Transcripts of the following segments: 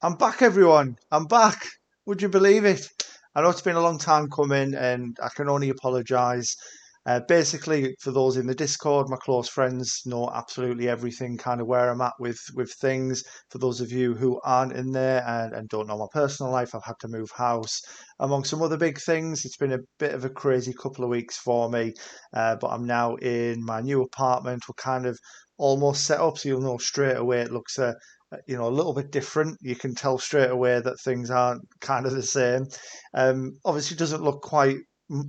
I'm back, everyone. I'm back. Would you believe it? I know it's been a long time coming, and I can only apologise. Basically, for those in the Discord, my close friends know absolutely everything, kind of where I'm at with things. For those of you who aren't in there and don't know my personal life, I've had to move house, among some other big things. It's been a bit of a crazy couple of weeks for me, but I'm now in my new apartment. We're kind of almost set up, so you'll know straight away it looks a little bit different. You can tell straight away that things aren't kind of the same. Obviously, it doesn't look quite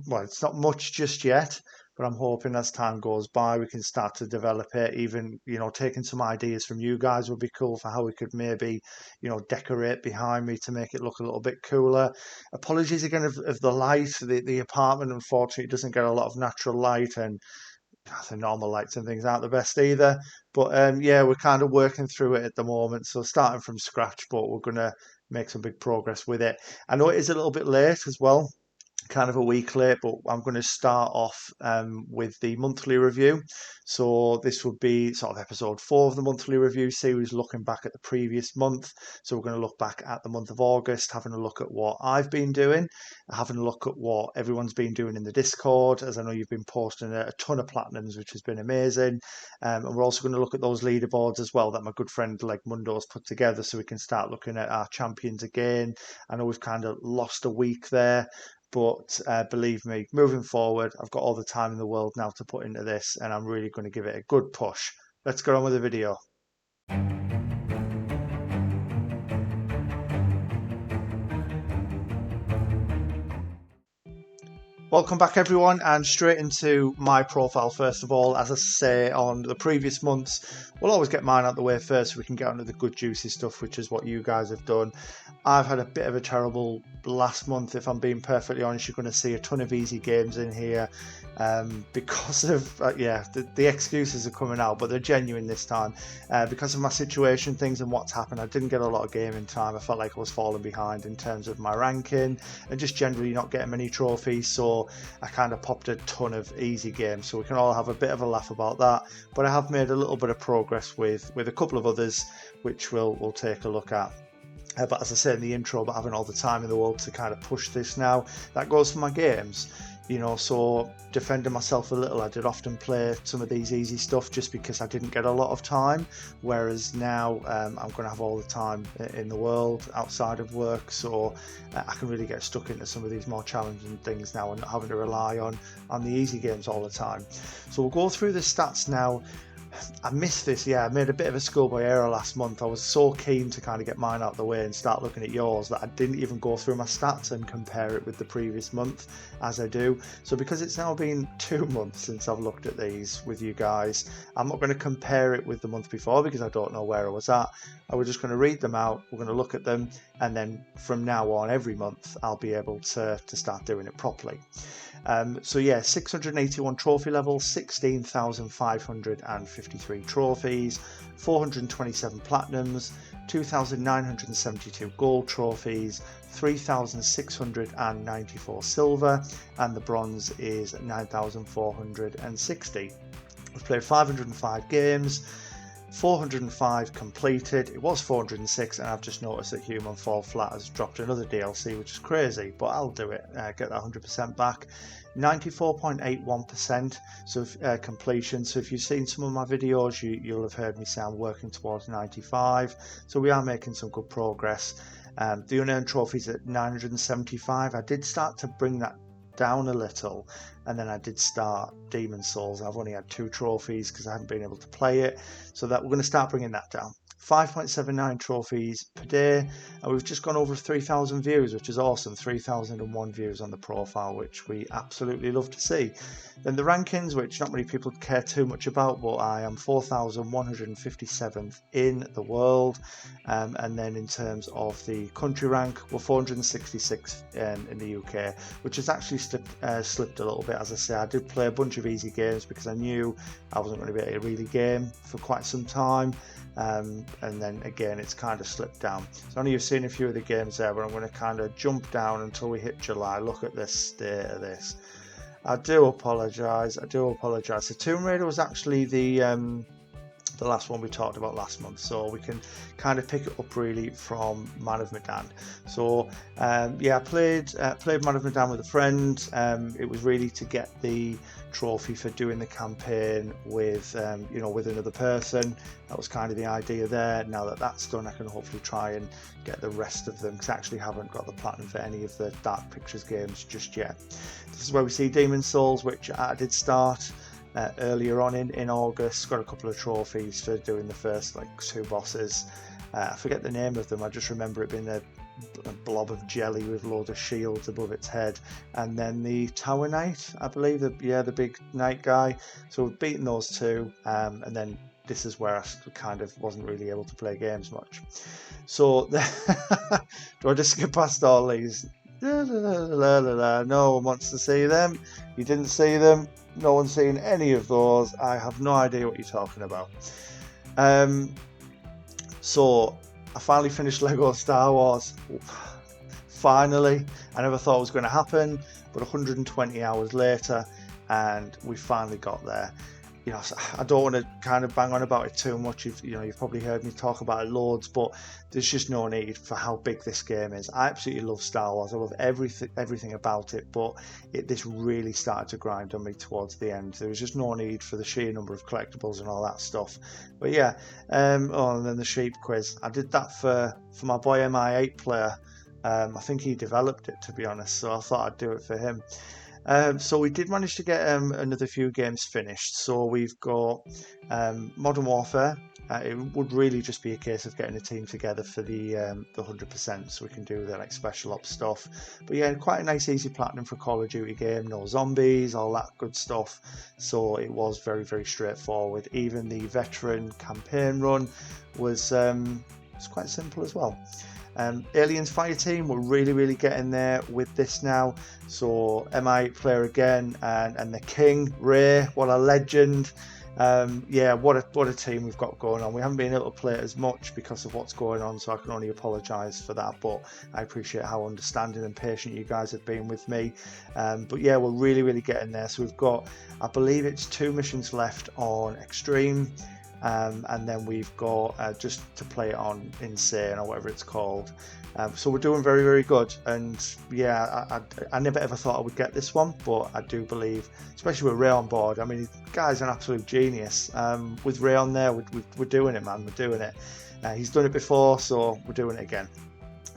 well. It's not much just yet, but I'm hoping as time goes by, we can start to develop it. Even taking some ideas from you guys would be cool for how we could maybe decorate behind me to make it look a little bit cooler. Apologies again of the light. The apartment unfortunately doesn't get a lot of natural light, and the normal lights and things aren't the best either. But yeah, we're kind of working through it at the moment. So starting from scratch, but we're going to make some big progress with it. I know it is a little bit late as well, kind of a week late, but I'm going to start off with the monthly review. So this would be sort of episode 4 of the monthly review series, looking back at the previous month. So we're going to look back at the month of August, having a look at what I've been doing, having a look at what everyone's been doing in the Discord, as I know you've been posting a ton of platinums, which has been amazing. And we're also going to look at those leaderboards as well that my good friend like Mundo's put together, so we can start looking at our champions again. I know we've kind of lost a week there, but believe me, moving forward, I've got all the time in the world now to put into this, and I'm really going to give it a good push. Let's get on with the video. Welcome back, everyone, and straight into my profile first of all. As I say on the previous months, we'll always get mine out the way first so we can get on to the good juicy stuff, which is what you guys have done. I've had a bit of a terrible last month, if I'm being perfectly honest. You're going to see a ton of easy games in here because of, the excuses are coming out, but they're genuine this time. Because of my situation, things and what's happened, I didn't get a lot of gaming time. I felt like I was falling behind in terms of my ranking and just generally not getting many trophies, so I kind of popped a ton of easy games, so we can all have a bit of a laugh about that. But I have made a little bit of progress with a couple of others, which we'll take a look at. But as I said in the intro about having all the time in the world to kind of push this now, that goes for my games. So defending myself a little, I did often play some of these easy stuff just because I didn't get a lot of time, whereas now I'm going to have all the time in the world outside of work, so I can really get stuck into some of these more challenging things now and not having to rely on the easy games all the time. So we'll go through the stats now. I missed this, I made a bit of a schoolboy error last month. I was so keen to kind of get mine out of the way and start looking at yours that I didn't even go through my stats and compare it with the previous month as I do. So because it's now been 2 months since I've looked at these with you guys, I'm not going to compare it with the month before because I don't know where I was at. We're just going to read them out, we're going to look at them, and then from now on every month I'll be able to start doing it properly. 681 trophy levels, 16,553 trophies, 427 platinums, 2,972 gold trophies, 3,694 silver, and the bronze is 9,460. We've played 505 games, 405 completed. It was 406, and I've just noticed that Human Fall Flat has dropped another DLC, which is crazy, but I'll do it, get that 100% back. 94.81% completion. So if you've seen some of my videos, you'll have heard me say I'm working towards 95. So we are making some good progress. The unearned trophies at 975. I did start to bring that down a little, and then I did start Demon Souls. I've only had 2 trophies because I haven't been able to play it, so that we're going to start bringing that down. 5.79 trophies per day, and we've just gone over 3,000 views, which is awesome. 3,001 views on the profile, which we absolutely love to see. Then the rankings, which not many people care too much about, but I am 4,157th in the world. And then in terms of the country rank, we're 466th in the UK, which has actually slipped a little bit. As I say, I did play a bunch of easy games because I knew I wasn't going to be able to really game for quite some time. And then again it's kind of slipped down. So I know you've seen a few of the games there, but I'm going to kind of jump down until we hit July. Look at this state of this. I do apologise. So Tomb Raider was actually the the last one we talked about last month, so we can kind of pick it up really from Man of Medan. So yeah, I played Man of Medan with a friend. It was really to get the trophy for doing the campaign with with another person. That was kind of the idea there. Now that that's done, I can hopefully try and get the rest of them, because I actually haven't got the platinum for any of the Dark Pictures games just yet. This is where we see Demon Souls, which I did start earlier on in August. Got a couple of trophies for doing the first 2 bosses. I forget the name of them. I just remember it being a blob of jelly with loads of shields above its head, and then the Tower Knight, I believe, the big knight guy. So we've beaten those 2, and then this is where I kind of wasn't really able to play games much. So do I just skip past all these? No one wants to see them. You didn't see them. No one's seen any of those. I have no idea what you're talking about. So I finally finished Lego Star Wars. Finally. I never thought it was going to happen, but 120 hours later, and we finally got there. I don't want to kind of bang on about it too much. You've probably heard me talk about it loads, but there's just no need for how big this game is. I absolutely love Star Wars. I love everything about it, but this really started to grind on me towards the end. There was just no need for the sheer number of collectibles and all that stuff. But yeah, and then the sheep quiz. I did that for my boy MI8 player. I think he developed it, to be honest, so I thought I'd do it for him. So we did manage to get another few games finished. So we've got Modern Warfare. It would really just be a case of getting a team together for the 100%, so we can do the special ops stuff. But yeah, quite a nice easy platinum for Call of Duty game. No zombies, all that good stuff. So it was very, very straightforward. Even the veteran campaign run was quite simple as well. Aliens Fireteam, we're really getting there with this now. So MI8 player again, and the King Ray, what a legend. Yeah, what a team we've got going on. We haven't been able to play it as much because of what's going on, so I can only apologise for that, but I appreciate how understanding and patient you guys have been with me. But yeah, we're really getting there. So we've got, I believe it's 2 missions left on Extreme. And then we've got just to play it on Insane or whatever it's called. So we're doing very good, and yeah, I never ever thought I would get this one, but I do believe, especially with Ray on board. I mean, the guy's an absolute genius. With Ray on there, we're doing it, man. We're doing it. He's done it before, so we're doing it again.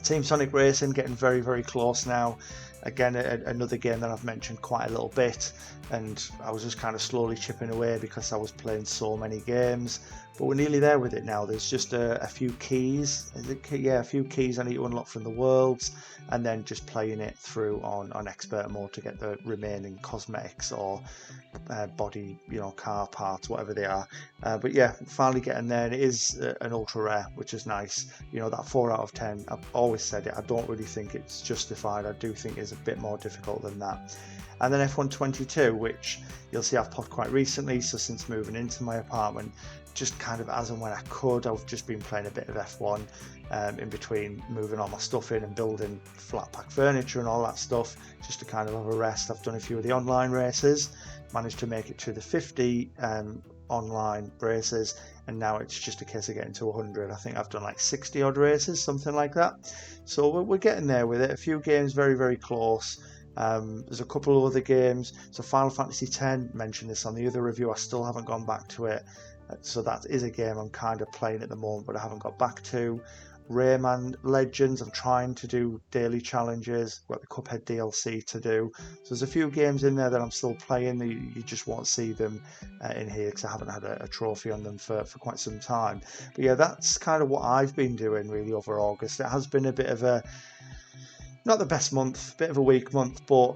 Team Sonic Racing getting very close now. Again, another game that I've mentioned quite a little bit, and I was just kind of slowly chipping away because I was playing so many games, but we're nearly there with it now. There's just a few keys, a few keys I need to unlock from the worlds, and then just playing it through on expert mode to get the remaining cosmetics or body, car parts, whatever they are. But yeah, finally getting there. And it is an ultra rare, which is nice. That 4 out of 10, I've always said it, I don't really think it's justified. I do think it's a bit more difficult than that. And then F122, which you'll see I've popped quite recently. So since moving into my apartment, just kind of as and when I could, I've just been playing a bit of F1 in between moving all my stuff in and building flat pack furniture and all that stuff, just to kind of have a rest. I've done a few of the online races, managed to make it to the 50 online races, and now it's just a case of getting to 100. I think I've done 60 odd races, something like that. So we're getting there with it. A few games very close. There's a couple of other games. So Final Fantasy X, mentioned this on the other review, I still haven't gone back to it. So that is a game I'm kind of playing at the moment, but I haven't got back to. Rayman Legends, I'm trying to do daily challenges, got the Cuphead DLC to do. So there's a few games in there that I'm still playing. You just won't see them in here because I haven't had a trophy on them for quite some time. But yeah, that's kind of what I've been doing really over August. It has been a bit of not the best month, bit of a weak month, but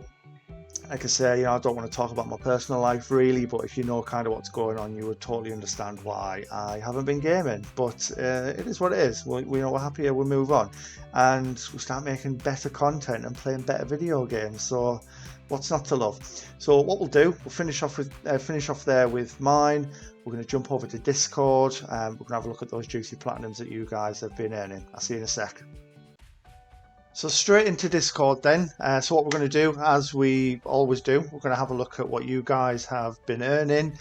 like I say, I don't want to talk about my personal life really, but if you know kind of what's going on, you would totally understand why I haven't been gaming. But it is what it is. We're happier, we move on, and we start making better content and playing better video games. So what's not to love? So what we'll do, we'll finish off there with mine. We're going to jump over to Discord, and we're going to have a look at those juicy platinums that you guys have been earning. I'll see you in a sec. So straight into Discord then. So what we're going to do, as we always do, we're going to have a look at what you guys have been earning.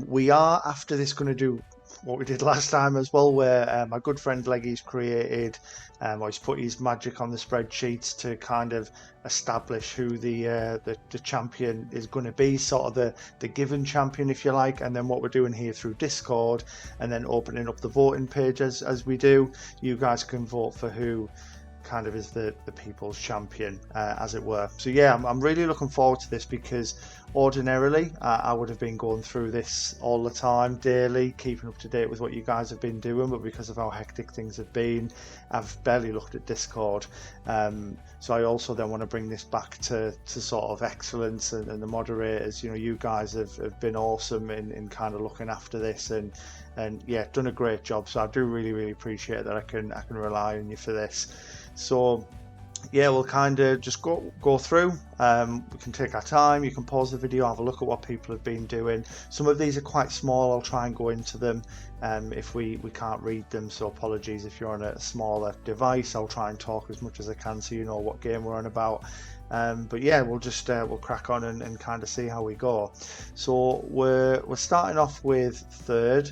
We are, after this, going to do what we did last time as well, where my good friend Leggy's created, or he's put his magic on the spreadsheets to kind of establish who the champion is going to be, sort of the given champion, if you like. And then what we're doing here through Discord, and then opening up the voting page as we do, you guys can vote for who kind of is the people's champion, as it were. So yeah, I'm really looking forward to this, because ordinarily I would have been going through this all the time, daily, keeping up to date with what you guys have been doing, but because of how hectic things have been, I've barely looked at Discord. So I also then want to bring this back to sort of excellence, and the moderators, you guys have been awesome in kind of looking after this, and yeah, done a great job. So I do really appreciate that I can rely on you for this. So yeah, we'll kind of just go through. We can take our time. You can pause the video, have a look at what people have been doing. Some of these are quite small. I'll try and go into them if we can't read them, so apologies if you're on a smaller device. I'll try and talk as much as I can so you know what game we're on about. But yeah, we'll just we'll crack on and kind of see how we go. So we're starting off with third.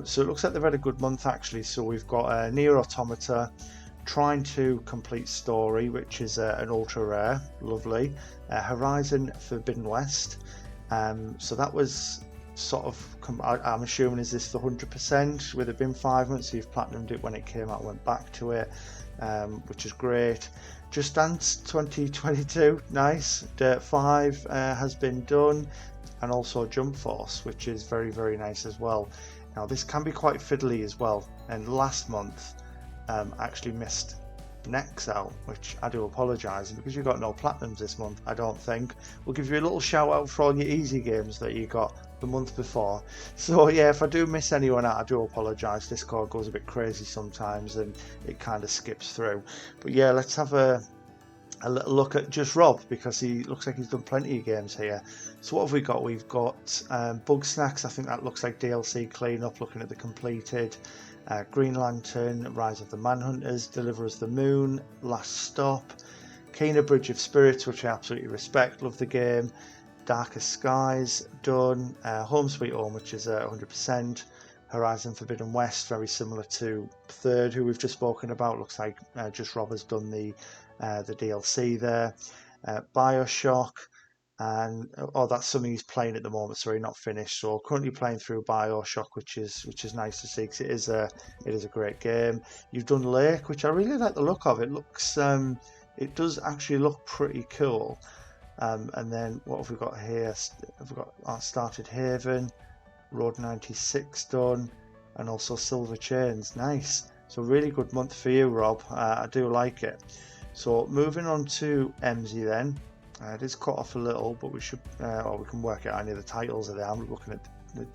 So it looks like they've had a good month, actually. So we've got Nier Automata, trying to complete story, which is an ultra rare, lovely. Horizon Forbidden West. So that was sort of, I'm assuming, is this the 100%? With it being 5 months, so you've platinumed it when it came out, went back to it, which is great. Just Dance 2022, nice. Dirt 5 has been done, and also Jump Force, which is very nice as well. Now this can be quite fiddly as well, and last month actually missed Nex out, which I do apologise, because you got no platinums this month, I don't think. We'll give you a little shout out for all your easy games that you got the month before. So yeah, if I do miss anyone out, I do apologise. Discord goes a bit crazy sometimes and it kind of skips through. But yeah, let's have a little look at just Rob, because he looks like he's done plenty of games here. So what have we got? We've got Bug Snacks. I think that looks like DLC cleanup, looking at the completed. Green Lantern, Rise of the Manhunters, Deliver Us the Moon, Last Stop, Kena Bridge of Spirits, which I absolutely respect, love the game. Darkest Skies, done. Home Sweet Home, which is 100%. Horizon Forbidden West, very similar to third, who we've just spoken about. Looks like just Rob has done the DLC there. Bioshock, and that's something he's playing at the moment, so he's not finished. So currently playing through Bioshock, which is nice to see, because it is a great game. You've done Lake, which I really like the look of. It looks it does actually look pretty cool. And then what have we got here? Have we got Started Haven, Road 96 done, and also Silver Chains. Nice. So really good month for you, Rob. I do like it. So moving on to MZ then. It is cut off a little, but we should, or we can work out any of the titles are there. I'm looking at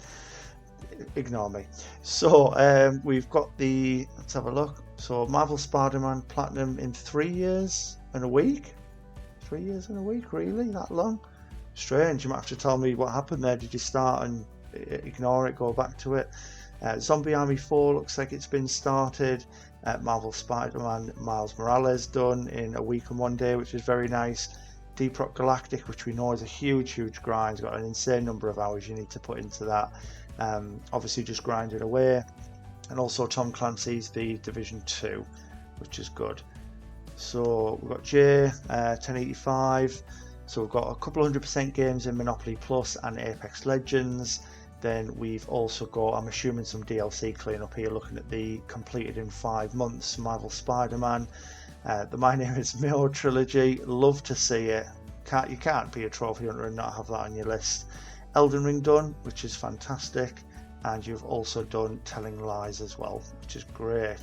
ignore me. So we've got let's have a look. So Marvel Spider-Man Platinum in 3 years and a week. 3 years and a week, really? That long? Strange. You might have to tell me what happened there. Did you start and ignore it, go back to it? Zombie Army 4 looks like it's been started. Marvel Spider-Man Miles Morales done in a week and 1 day, which is very nice. Deep Rock Galactic, which we know is a huge grind. It's got an insane number of hours you need to put into that. Obviously just grinding away. And also Tom Clancy's The Division 2, which is good. So we've got J, 1085. So we've got a couple 100% games in Monopoly Plus and Apex Legends. Then we've also got, I'm assuming, some DLC cleanup here, looking at the completed in 5 months Marvel Spider-Man. The My Name is Mio trilogy, love to see it. You can't be a trophy hunter and not have that on your list. Elden Ring done, which is fantastic, and you've also done Telling Lies as well, which is great.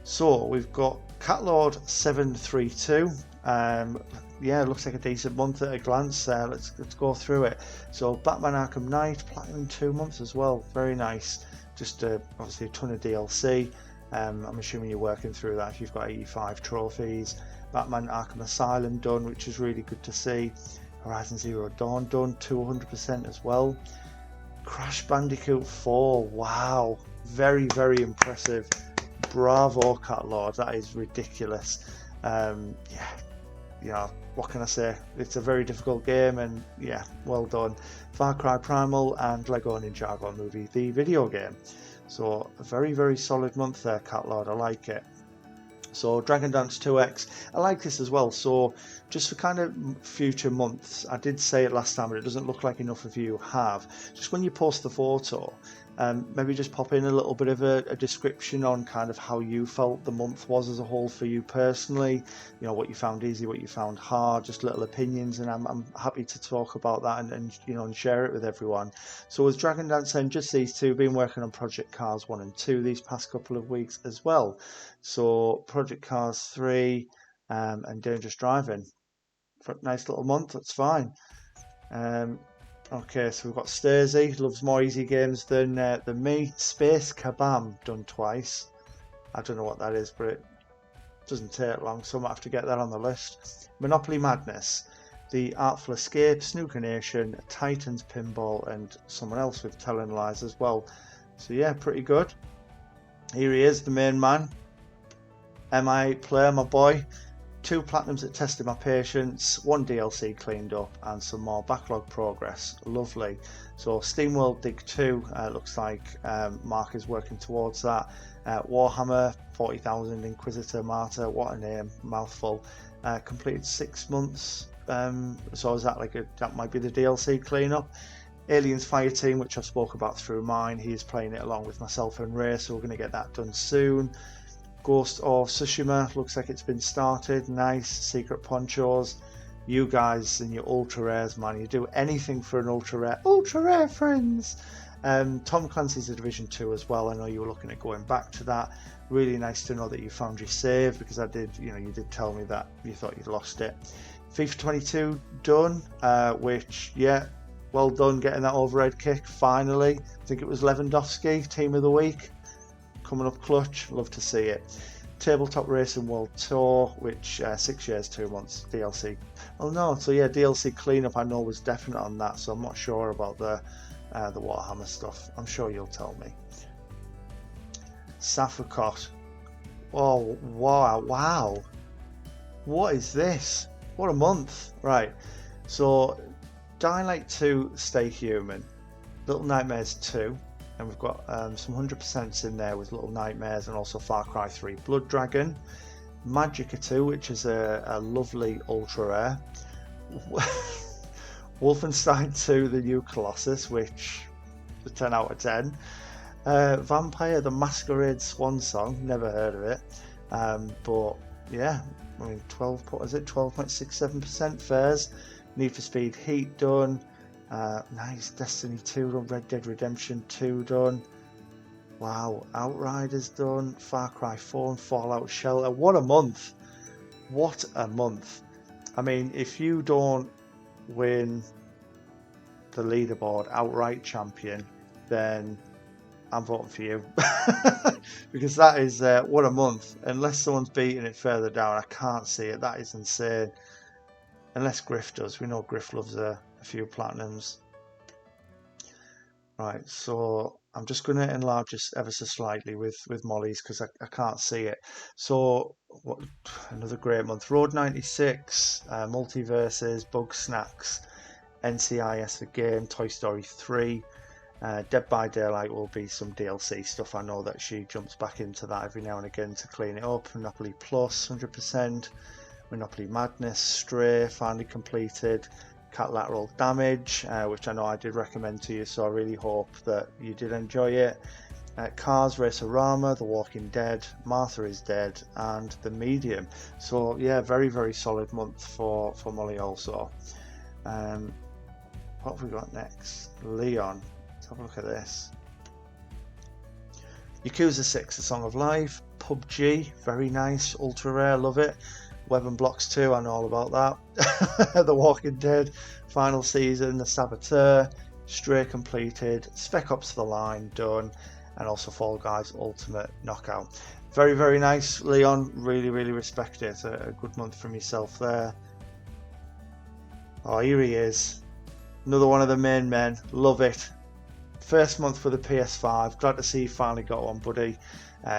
So we've got Catlord 732. Yeah, looks like a decent month at a glance. Let's go through it. So Batman Arkham Knight, platinum in 2 months as well, very nice. Just obviously a ton of DLC. I'm assuming you're working through that if you've got 85 trophies. Batman Arkham Asylum done, which is really good to see. Horizon Zero Dawn done to 100% as well. Crash Bandicoot 4, wow, very impressive. Bravo, Catlord, that is ridiculous. Yeah, what can I say? It's a very difficult game, and yeah, well done. Far Cry Primal and Lego Ninjago Movie, the video game. So a very, very solid month there, Catlord. I like it. So Dragon Dance 2X, I like this as well. So just for kind of future months, I did say it last time, but it doesn't look like enough of you have. Just when you post the photo, maybe just pop in a little bit of a description on kind of how you felt the month was as a whole for you personally. You know, what you found easy, what you found hard, just little opinions, and I'm happy to talk about that and you know, and share it with everyone. So with Dragon Dance and just these two, been working on Project Cars 1 and 2 these past couple of weeks as well. So Project Cars 3 and Dangerous Driving for a nice little month. That's fine. Okay, so we've got Sturzy, loves more easy games than me. Space Kabam, done twice. I don't know what that is, but it doesn't take long, so I might have to get that on the list. Monopoly Madness, The Artful Escape, Snooker Nation, Titans Pinball, and someone else with Telling Lies as well. So yeah, pretty good. Here he is, the main man. MI player, my boy. 2 platinums that tested my patience, 1 DLC cleaned up, and some more backlog progress. Lovely. So SteamWorld Dig 2, looks like Mark is working towards that. Warhammer 40,000 Inquisitor Martyr, what a name, mouthful. Completed 6 months. So is that that might be the DLC cleanup. Aliens Fireteam, which I spoke about through mine. He's playing it along with myself and Ray, so we're going to get that done soon. Ghost of Tsushima, looks like it's been started. Nice. Secret Ponchos. You guys and your ultra rares, man. You do anything for an ultra rare friends. Tom Clancy's The Division 2 as well. I know you were looking at going back to that. Really nice to know that you found your save, because I did, you know, you did tell me that you thought you'd lost it. FIFA 22 done, which, yeah, well done getting that overhead kick finally. I think it was Lewandowski, Team of the Week. Coming up clutch, love to see it. Tabletop Racing World Tour, which 6 years, 2 months DLC. Oh no, so yeah, DLC cleanup I know was definite on that, so I'm not sure about the Warhammer stuff. I'm sure you'll tell me. Safakot. Oh wow! What is this? What a month! Right, so Dying Light 2, Stay Human, Little Nightmares 2. And we've got some 100% in there with Little Nightmares, and also Far Cry 3 Blood Dragon, Magicka 2, which is a lovely ultra rare, Wolfenstein 2 The New Colossus, which is a 10 out of 10, Vampire the Masquerade Swan Song, never heard of it, but yeah, I mean 12.67% fares. Need for Speed Heat done. Nice. Destiny 2 done. Red Dead Redemption 2 done. Wow. Outriders done. Far Cry 4 and Fallout Shelter. What a month. What a month. I mean, if you don't win the leaderboard outright champion, then I'm voting for you. Because that is, what a month. Unless someone's beating it further down, I can't see it. That is insane. Unless Griff does. We know Griff loves a few platinums. Right, so I'm just going to enlarge this ever so slightly with Molly's, because I can't see it. So another great month. Road 96, Multiverses, Bug Snacks, NCIS the game, Toy Story 3, Dead by Daylight will be some DLC stuff. I know that she jumps back into that every now and again to clean it up. Monopoly Plus 100%, Monopoly Madness, Stray finally completed, Cat Lateral Damage, which I know I did recommend to you, so I really hope that you did enjoy it. Cars Racerama, The Walking Dead, Martha is Dead, and The Medium. So yeah, very, very solid month for Molly also. What have we got next? Leon. Let's have a look at this. Yakuza 6, A Song of Life. PUBG, very nice, ultra rare, love it. Web and Blocks 2, I know all about that. The Walking Dead, final season, The Saboteur, Stray completed, Spec Ops The Line done, and also Fall Guys Ultimate Knockout. Very, very nice, Leon. Really, really respect it. A good month from yourself there. Oh, here he is. Another one of the main men. Love it. First month for the PS5. Glad to see you finally got one, buddy.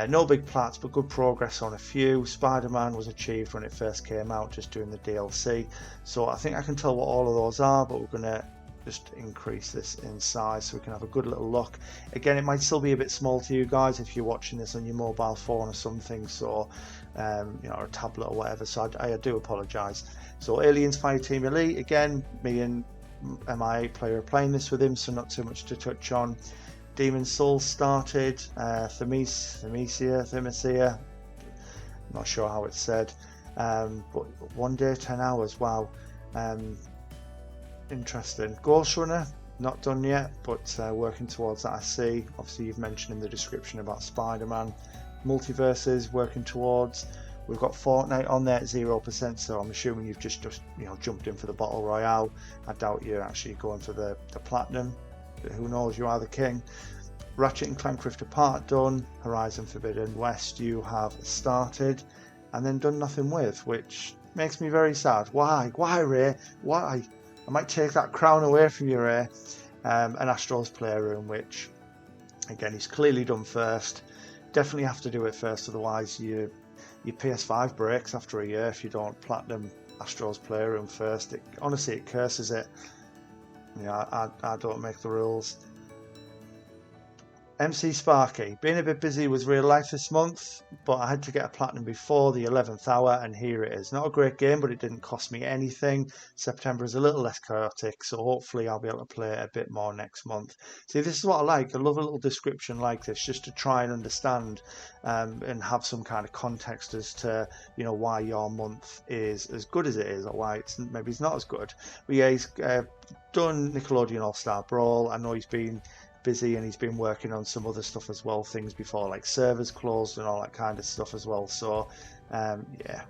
No big plats, but good progress on a few. Spider-Man was achieved when it first came out, just doing the DLC. So I think I can tell what all of those are, but we're going to just increase this in size so we can have a good little look. Again, it might still be a bit small to you guys if you're watching this on your mobile phone or something, so you know, or a tablet or whatever, so I do apologise. So Aliens Fireteam Elite, again, me and MIA player are playing this with him, so not too much to touch on. Demon Souls started, Thermesia, not sure how it's said, but 1 day 10 hours, wow. Interesting. Ghost Runner, not done yet, but working towards that. I see, obviously you've mentioned in the description about Spider-Man. Multiverses, working towards. We've got Fortnite on there at 0%, so I'm assuming you've just you know, jumped in for the Battle Royale. I doubt you're actually going for the Platinum. Who knows, you are the king. Ratchet and Clank Rift Apart done. Horizon Forbidden West you have started and then done nothing with, which makes me very sad. Why Ray? Why? I might take that crown away from you, Ray. And Astro's Playroom, which again he's clearly done first. Definitely have to do it first, otherwise your PS5 breaks after a year if you don't platinum Astro's Playroom first. Honestly, it curses it. Yeah, I don't make the rules. MC Sparky, being a bit busy with real life this month, but I had to get a platinum before the 11th hour, and here it is. Not a great game, but it didn't cost me anything. September is a little less chaotic, so hopefully I'll be able to play it a bit more next month. See, this is what I like. I love a little description like this, just to try and understand and have some kind of context as to, you know, why your month is as good as it is, or why maybe it's not as good. But yeah, he's done Nickelodeon All-Star Brawl. I know he's been busy and he's been working on some other stuff as well, things before like servers closed and all that kind of stuff as well, so yeah,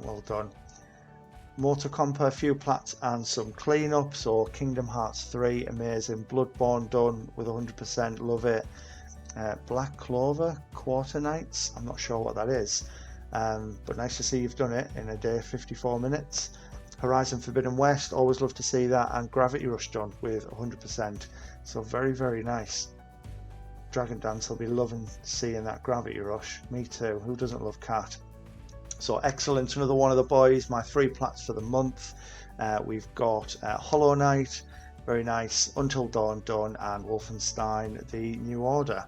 well done. Motor Compa, a few plats and some cleanup. So Kingdom Hearts 3, amazing. Bloodborne done with 100%, love it. Black Clover Quarter Nights, I'm not sure what that is, but nice to see you've done it in a day, 54 minutes. Horizon Forbidden West, always love to see that, and Gravity Rush done with 100%, so very, very nice. Dragon Dance, will be loving seeing that Gravity Rush, me too, who doesn't love Cat? So excellent, another one of the boys, my 3 plats for the month. We've got Hollow Knight, very nice, Until Dawn done, and Wolfenstein The New Order.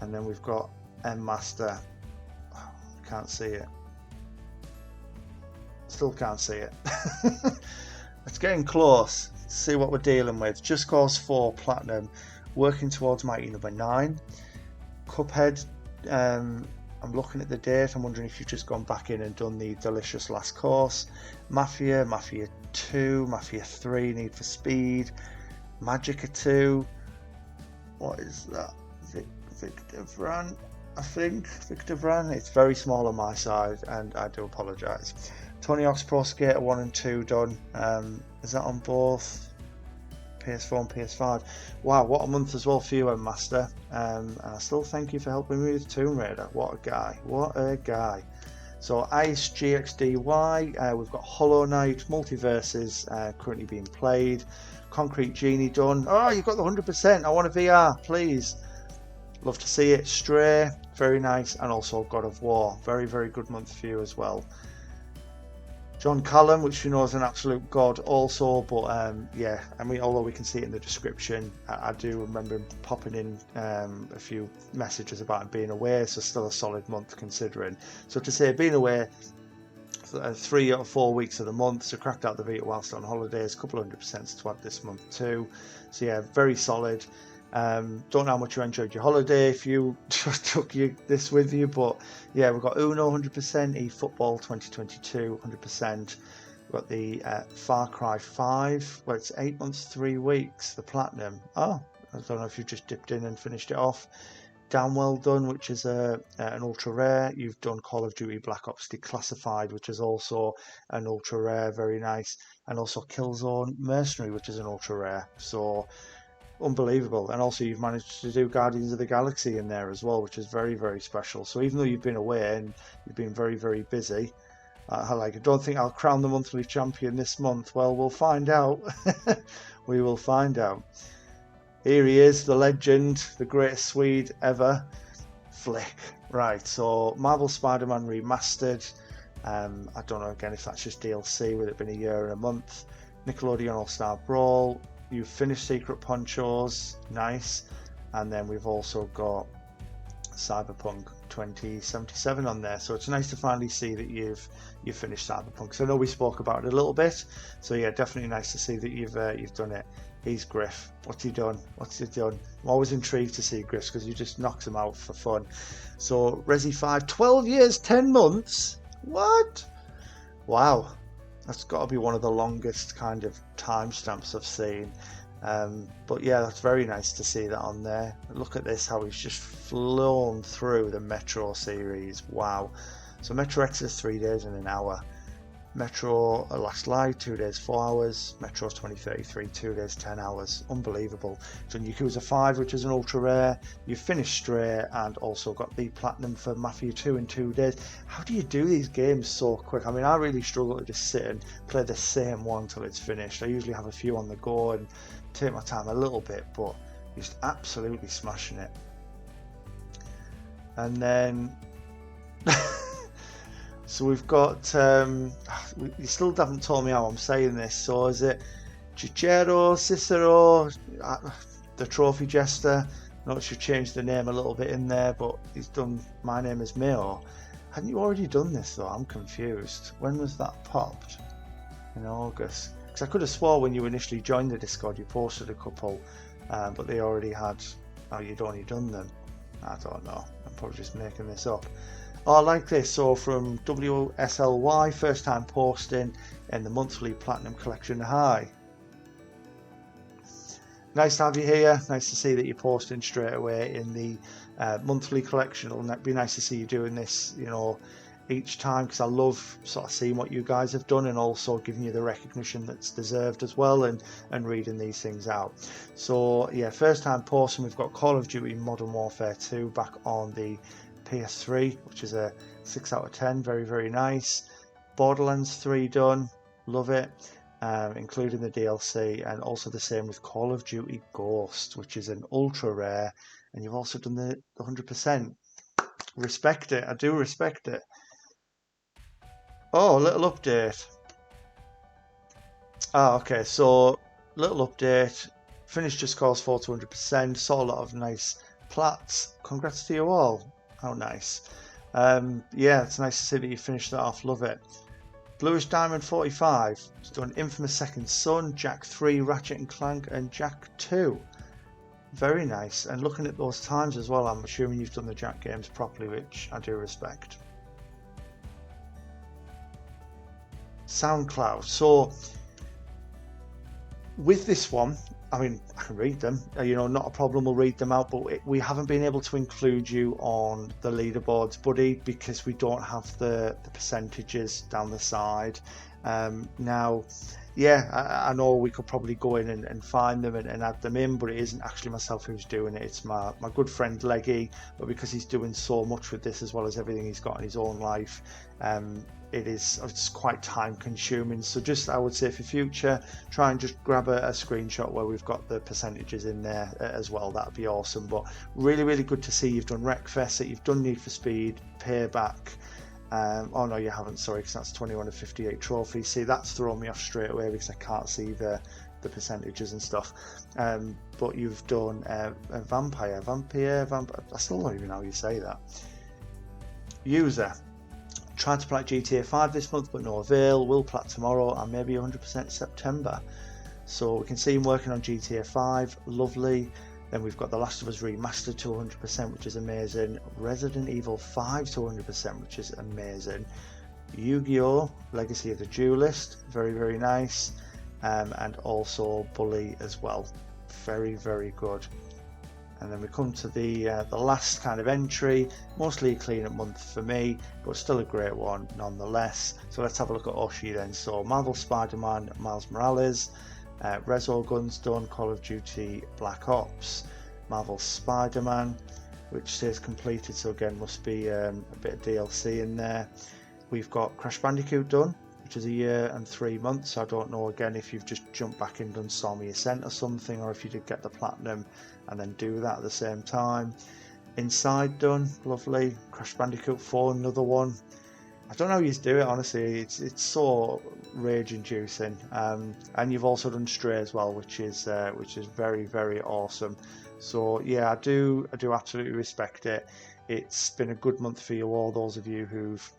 And then we've got M Master, can't see it. Still can't see it. It's getting close. Let's see what we're dealing with. Just Cause 4 Platinum, working towards Mighty number 9. Cuphead, I'm looking at the date. I'm wondering if you've just gone back in and done the delicious last course. Mafia 2, Mafia 3, Need for Speed, Magica 2. What is that? Victor Vran, I think. Victor Vran. It's very small on my side, and I do apologise. Tony Hawk's Pro Skater 1 and 2 done. Is that on both PS4 and PS5? Wow, what a month as well for you, Master. And I still thank you for helping me with Tomb Raider. What a guy. What a guy. So Ice GXDY, we've got Hollow Knight, Multiverses currently being played. Concrete Genie done. Oh, you've got the 100%. I want a VR, please. Love to see it. Stray, very nice. And also God of War. Very, very good month for you as well. John Callum, which you know is an absolute god also, but yeah, I mean, although we can see it in the description, I do remember him popping in a few messages about him being away, so still a solid month considering. So to say being away 3 or 4 weeks of the month, so cracked out the Vita whilst on holidays, a couple 100% to add this month too. So yeah, very solid. Don't know how much you enjoyed your holiday if you took this with you, but yeah, we've got Uno 100%, eFootball 2022 100%. We've got the Far Cry 5, where it's 8 months 3 weeks, the Platinum. Oh, I don't know if you've just dipped in and finished it off. Damn Well Done, which is an ultra rare. You've done Call of Duty Black Ops Declassified, which is also an ultra rare, very nice, and also Killzone Mercenary, which is an ultra rare. So unbelievable. And also you've managed to do Guardians of the Galaxy in there as well, which is very, very special. So even though you've been away and you've been very, very busy, I don't think I'll crown the monthly champion this month. Well, we'll find out. We will find out. Here he is, the legend, the greatest Swede ever, Flick. Right, so Marvel Spider-Man Remastered. I don't know again if that's just DLC with it been a year and a month. Nickelodeon All-Star Brawl. you've finished Secret Ponchos, nice. And then we've also got Cyberpunk 2077 on there, so it's nice to finally see that you've finished Cyberpunk. So I know we spoke about it a little bit, so yeah, definitely nice to see that you've done it. He's Griff. What's he done? I'm always intrigued to see Griff because he just knocks them out for fun. So Resi 5, 12 years, 10 months. What? Wow, that's got to be one of the longest kind of timestamps I've seen. But yeah, that's very nice to see that on there. Look at this, how he's just flown through the Metro series. Wow. So Metro Exodus 3 days and an hour. Metro Last Light 2 days 4 hours. Metro 2033 2 days 10 hours. Unbelievable. So Yakuza 5, which is an ultra rare. You've finished Stray and also got the platinum for Mafia 2 in 2 days. How do you do these games so quick? I mean, I really struggle to just sit and play the same one till it's finished. I usually have a few on the go and take my time a little bit, but just absolutely smashing it. And then so we've got you still haven't told me how I'm saying this, so is it Cicero, the trophy jester? I know should change the name a little bit in there, but he's done My Name is Mayo. Hadn't you already done this though? I'm confused. When was that popped? In August. I could have swore when you initially joined the Discord you posted a couple, but they already had. Oh, you'd only done them. I don't know. I'm probably just making this up. Oh, I like this. So from WSLY, first time posting in the monthly Platinum Collection High. Nice to have you here. Nice to see that you're posting straight away in the monthly collection. It'll be nice to see you doing this, you know, each time, because I love sort of seeing what you guys have done and also giving you the recognition that's deserved as well, and reading these things out. So yeah, first time posting, we've got Call of Duty Modern Warfare 2 back on the PS3, which is a 6 out of 10, very, very nice. Borderlands 3 done, love it, including the DLC, and also the same with Call of Duty Ghost, which is an ultra rare, and you've also done the 100%. Respect it, I do respect it. Oh, a little update. Okay, so little update. Finished Just Cause 4 to 100%. Saw a lot of nice plats. Congrats to you all. How nice. Yeah, it's nice to see that you finished that off. Love it. Bluish Diamond 45. It's done Infamous Second Son, Jack 3, Ratchet and Clank, and Jack 2. Very nice. And looking at those times as well, I'm assuming you've done the Jack games properly, which I do respect. SoundCloud. So with this one, I mean, I can read them, you know, not a problem, we'll read them out, but we haven't been able to include you on the leaderboards, buddy, because we don't have the percentages down the side. Now, yeah, I know we could probably go in and find them and add them in, but it isn't actually myself who's doing it. It's my good friend Leggy, but because he's doing so much with this as well as everything he's got in his own life, it's quite time consuming. So just, I would say for future, try and just grab a screenshot where we've got the percentages in there as well. That'd be awesome. But really, really good to see you've done Wreckfest, that you've done Need for Speed, Payback. Oh no, you haven't, sorry, because that's 21 of 58 trophies. See, that's thrown me off straight away because I can't see the percentages and stuff. But you've done a Vampire. I still don't even know how you say that. User. Tried to plat GTA 5 this month, but no avail. Will plat tomorrow and maybe 100% September. So we can see him working on GTA 5. Lovely. Then we've got The Last of Us Remastered to 100%, which is amazing. Resident Evil 5 to 100%, which is amazing. Yu-Gi-Oh! Legacy of the Duelist, very, very nice. And also Bully as well. Very, very good. And then we come to the last kind of entry, mostly a clean-up month for me, but still a great one nonetheless. So let's have a look at Oshi then. So Marvel Spider-Man, Miles Morales, Rezo Guns done, Call of Duty Black Ops, Marvel Spider-Man, which says completed, so again must be a bit of DLC in there. We've got Crash Bandicoot done, which is a year and 3 months. So I don't know again if you've just jumped back and done Stormy Ascent or something, or if you did get the platinum and then do that at the same time. Inside done, lovely. Crash Bandicoot 4, another one. I don't know how you do it, honestly. It's so rage inducing. And you've also done Stray as well, which is very, very awesome. So yeah, I do absolutely respect it. It's been a good month for you all, those of you who've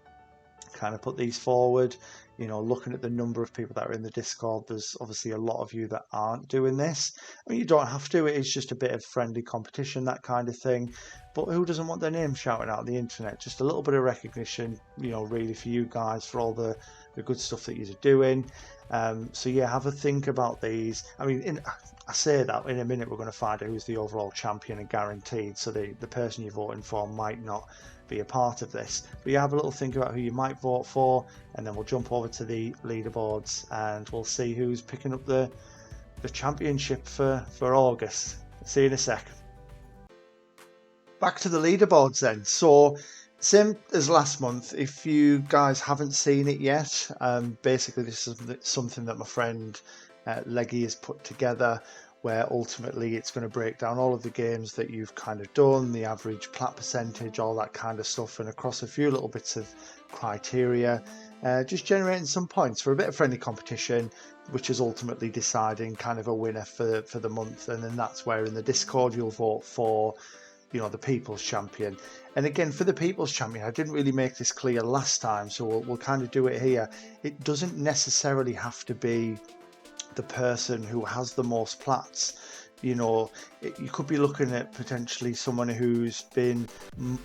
kind of put these forward. Looking at the number of people that are in the Discord, there's obviously a lot of you that aren't doing this. I mean, you don't have to, it is just a bit of friendly competition, that kind of thing. But who doesn't want their name shouted out on the internet? Just a little bit of recognition, really for you guys, for all the good stuff that you're doing. So yeah, have a think about these. I mean, I say that in a minute we're going to find out who's the overall champion and guaranteed. So the person you're voting for might not be a part of this, but you have a little think about who you might vote for, and then we'll jump over to the leaderboards and we'll see who's picking up the championship for August. See you in a sec. Back to the leaderboards then. So same as last month, if you guys haven't seen it yet, basically this is something that my friend Leggy has put together, where ultimately it's going to break down all of the games that you've kind of done, the average plat percentage, all that kind of stuff, and across a few little bits of criteria, just generating some points for a bit of friendly competition, which is ultimately deciding kind of a winner for the month. And then that's where in the Discord you'll vote for the People's Champion. And again, for the People's Champion, I didn't really make this clear last time, so we'll kind of do it here. It doesn't necessarily have to be the person who has the most plats. You could be looking at potentially someone who's been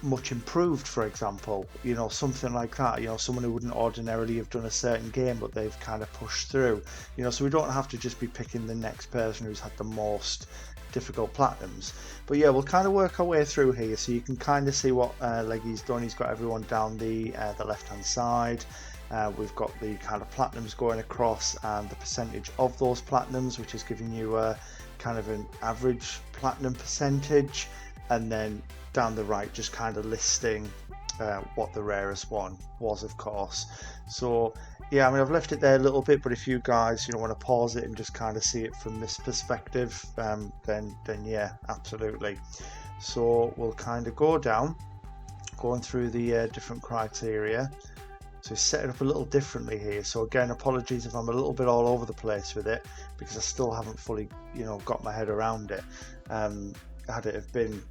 much improved, for example, something like that, someone who wouldn't ordinarily have done a certain game, but they've kind of pushed through, so we don't have to just be picking the next person who's had the most difficult platinums. But yeah, we'll kind of work our way through here, so you can kind of see what Leggy's done. He's got everyone down the left hand side. We've got the kind of platinums going across and the percentage of those platinums, which is giving you a kind of an average platinum percentage, and then down the right just kind of listing what the rarest one was, of course. So yeah, I mean, I've left it there a little bit, but if you guys want to pause it and just kind of see it from this perspective, then yeah, absolutely. So we'll kind of go down, going through the different criteria. So set it up a little differently here. So again, apologies if I'm a little bit all over the place with it, because I still haven't fully, got my head around it. Had it have been,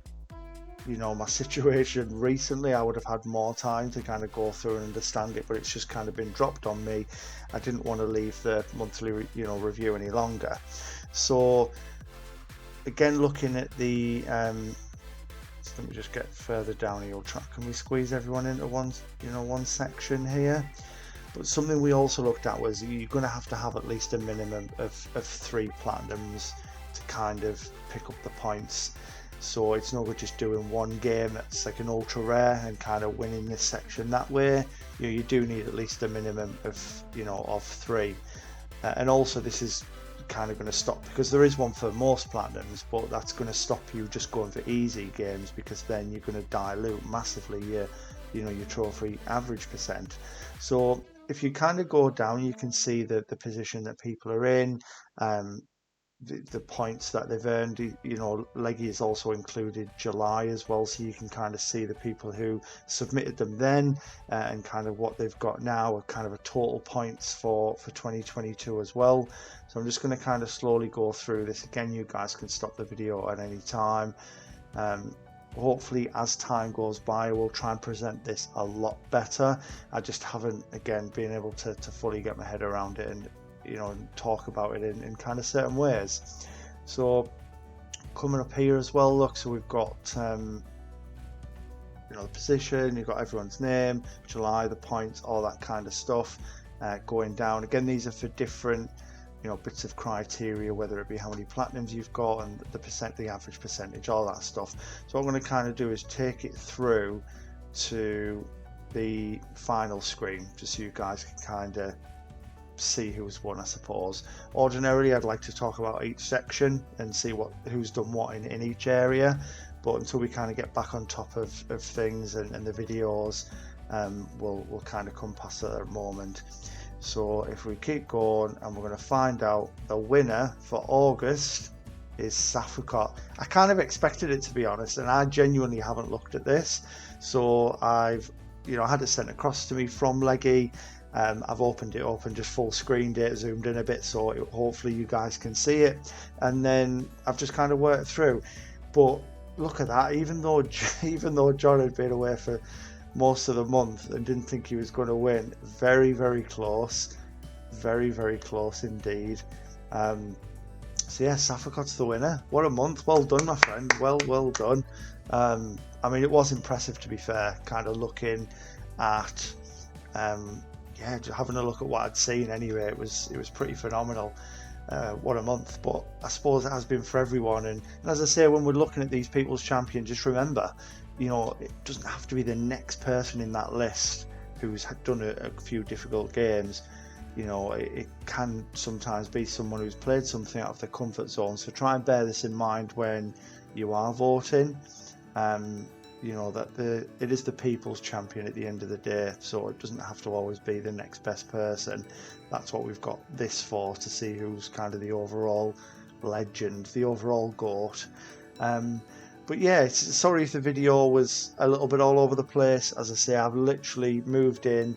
my situation recently, I would have had more time to kind of go through and understand it, but it's just kind of been dropped on me. I didn't want to leave the monthly, review any longer. So again, looking at the, let me just get further down here. Can we squeeze everyone into one section here? But something we also looked at was you're going to have at least a minimum of 3 platinums to kind of pick up the points. So it's not good just doing one game that's like an ultra rare and kind of winning this section that way. You do need at least a minimum of of 3. And also this is kind of going to stop, because there is one for most platinums, but that's going to stop you just going for easy games, because then you're going to dilute massively your trophy average percent. So if you kind of go down, you can see the position that people are in, the points that they've earned. Leggy has also included July as well, so you can kind of see the people who submitted them then, and kind of what they've got now, kind of a total points for 2022 as well. So I'm just going to kind of slowly go through this. Again, you guys can stop the video at any time. Hopefully as time goes by, we'll try and present this a lot better. I just haven't, again, been able to fully get my head around it and talk about it in kind of certain ways. So coming up here as well, look, so we've got the position, you've got everyone's name, July, the points, all that kind of stuff. Going down again, these are for different bits of criteria, whether it be how many platinums you've got and the average percentage, all that stuff. So what I'm going to kind of do is take it through to the final screen, just so you guys can kind of see who's won, I suppose. Ordinarily I'd like to talk about each section and see who's done what in each area, but until we kind of get back on top of things and the videos, we'll kind of come past that moment. So if we keep going, and we're going to find out the winner for August is Safricot. I kind of expected it, to be honest, and I genuinely haven't looked at this, so I've I had it sent across to me from Leggy. I've opened it up and just full screened it, zoomed in a bit so hopefully you guys can see it, and then I've just kind of worked through. But look at that, even though John had been away for most of the month and didn't think he was going to win, very, very close, very, very close indeed. So yeah, Safakot's the winner. What a month. Well done, my friend. Well done. I mean, it was impressive, to be fair, kind of looking at just having a look at what I'd seen anyway. It was pretty phenomenal. What a month. But I suppose it has been for everyone, and as I say, when we're looking at these People's Champions, just remember, it doesn't have to be the next person in that list who's done a few difficult games. It can sometimes be someone who's played something out of their comfort zone, so try and bear this in mind when you are voting. That it is the People's Champion at the end of the day, so it doesn't have to always be the next best person. That's what we've got this for, to see who's kind of the overall legend, the overall GOAT. But yeah, sorry if the video was a little bit all over the place. As I say, I've literally moved in.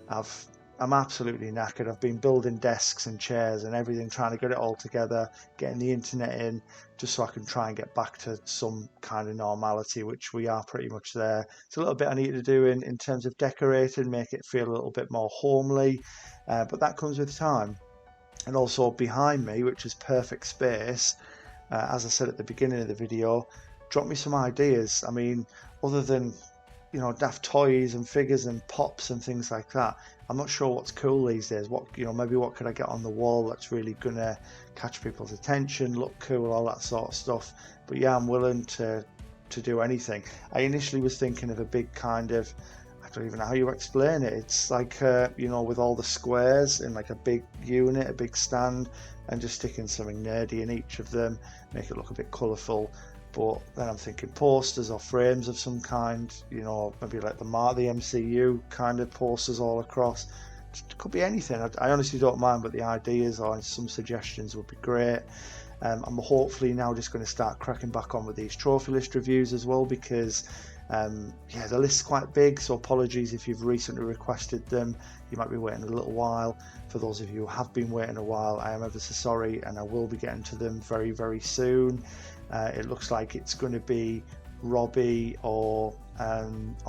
I'm absolutely knackered. I've been building desks and chairs and everything, trying to get it all together, getting the internet in, just so I can try and get back to some kind of normality, which we are pretty much there. It's a little bit I need to do in terms of decorating, make it feel a little bit more homely, but that comes with time. And also behind me, which is perfect space, as I said at the beginning of the video, drop me some ideas. I mean, other than daft toys and figures and pops and things like that, I'm not sure what's cool these days. Maybe what could I get on the wall that's really gonna catch people's attention, look cool, all that sort of stuff. But yeah, I'm willing to do anything. I initially was thinking of a big kind of, I don't even know how you explain it. It's like with all the squares in like a big unit, a big stand, and just sticking something nerdy in each of them, make it look a bit colourful. But then I'm thinking posters or frames of some kind, maybe like the MCU kind of posters all across. It could be anything. I honestly don't mind, but the ideas or some suggestions would be great. I'm hopefully now just going to start cracking back on with these trophy list reviews as well, because the list's quite big, so apologies if you've recently requested them. You might be waiting a little while. For those of you who have been waiting a while, I am ever so sorry, and I will be getting to them very, very soon. It looks like it's going to be Robbie or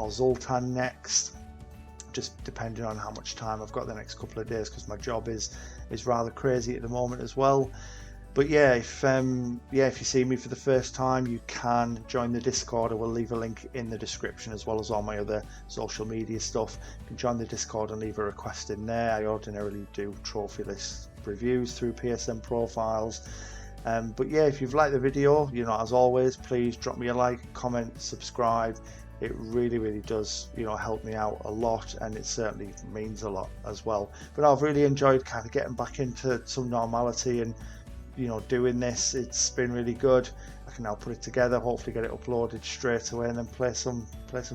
Zoltan next, just depending on how much time I've got the next couple of days, because my job is rather crazy at the moment as well. But yeah, if you see me for the first time, you can join the Discord. I will leave a link in the description, as well as all my other social media stuff. You can join the Discord and leave a request in there. I ordinarily do trophy list reviews through PSN profiles. But yeah, if you've liked the video, as always, please drop me a like, comment, subscribe. It really, really does, help me out a lot, and it certainly means a lot as well. But I've really enjoyed kind of getting back into some normality and, doing this. It's been really good. I can now put it together, hopefully get it uploaded straight away, and then play some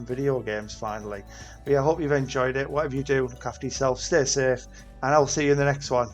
video games finally. But yeah, I hope you've enjoyed it. Whatever you do, look after yourself, stay safe, and I'll see you in the next one.